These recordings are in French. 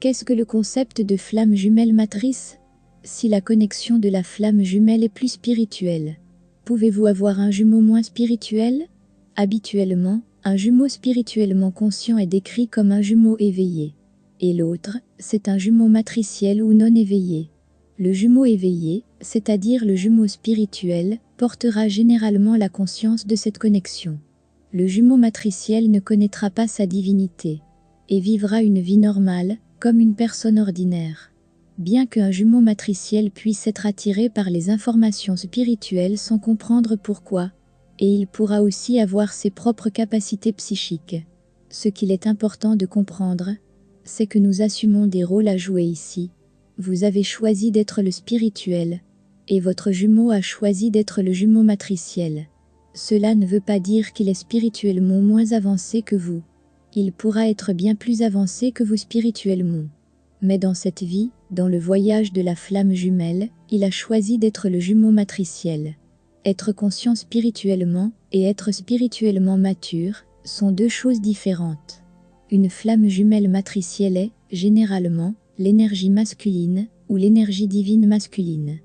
Qu'est-ce que le concept de flamme jumelle matrice? Si la connexion de la flamme jumelle est plus spirituelle, pouvez-vous avoir un jumeau moins spirituel? Habituellement, un jumeau spirituellement conscient est décrit comme un jumeau éveillé. Et l'autre, c'est un jumeau matriciel ou non éveillé. Le jumeau éveillé, c'est-à-dire le jumeau spirituel, portera généralement la conscience de cette connexion. Le jumeau matriciel ne connaîtra pas sa divinité et vivra une vie normale, comme une personne ordinaire. Bien qu'un jumeau matriciel puisse être attiré par les informations spirituelles sans comprendre pourquoi, et il pourra aussi avoir ses propres capacités psychiques. Ce qu'il est important de comprendre, c'est que nous assumons des rôles à jouer ici. Vous avez choisi d'être le spirituel, et votre jumeau a choisi d'être le jumeau matriciel. Cela ne veut pas dire qu'il est spirituellement moins avancé que vous. Il pourra être bien plus avancé que vous spirituellement. Mais dans cette vie, dans le voyage de la flamme jumelle, il a choisi d'être le jumeau matriciel. Être conscient spirituellement et être spirituellement mature sont deux choses différentes. Une flamme jumelle matricielle est, généralement, l'énergie masculine ou l'énergie divine masculine.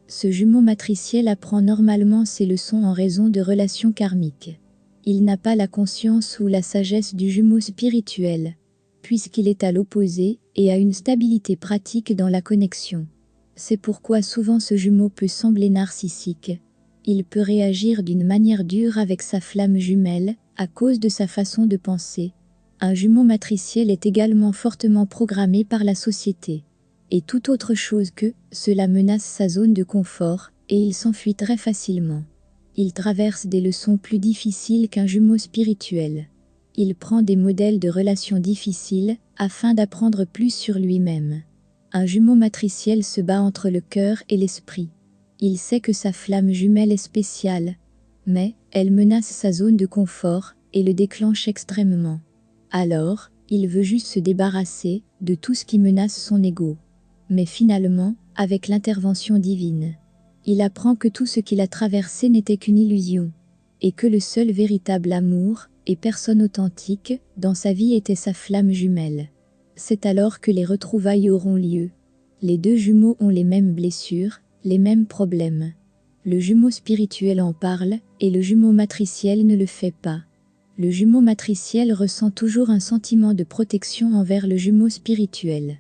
Ce jumeau matriciel apprend normalement ses leçons en raison de relations karmiques. Il n'a pas la conscience ou la sagesse du jumeau spirituel, puisqu'il est à l'opposé et a une stabilité pratique dans la connexion. C'est pourquoi souvent ce jumeau peut sembler narcissique. Il peut réagir d'une manière dure avec sa flamme jumelle à cause de sa façon de penser. Un jumeau matriciel est également fortement programmé par la société. Et toute autre chose que cela menace sa zone de confort et il s'enfuit très facilement. Il traverse des leçons plus difficiles qu'un jumeau spirituel. Il prend des modèles de relations difficiles afin d'apprendre plus sur lui-même. Un jumeau matriciel se bat entre le cœur et l'esprit. Il sait que sa flamme jumelle est spéciale, mais elle menace sa zone de confort et le déclenche extrêmement. Alors, il veut juste se débarrasser de tout ce qui menace son ego. Mais finalement, avec l'intervention divine, il apprend que tout ce qu'il a traversé n'était qu'une illusion, et que le seul véritable amour et personne authentique dans sa vie était sa flamme jumelle. C'est alors que les retrouvailles auront lieu. Les deux jumeaux ont les mêmes blessures, les mêmes problèmes. Le jumeau spirituel en parle, et le jumeau matriciel ne le fait pas. Le jumeau matriciel ressent toujours un sentiment de protection envers le jumeau spirituel.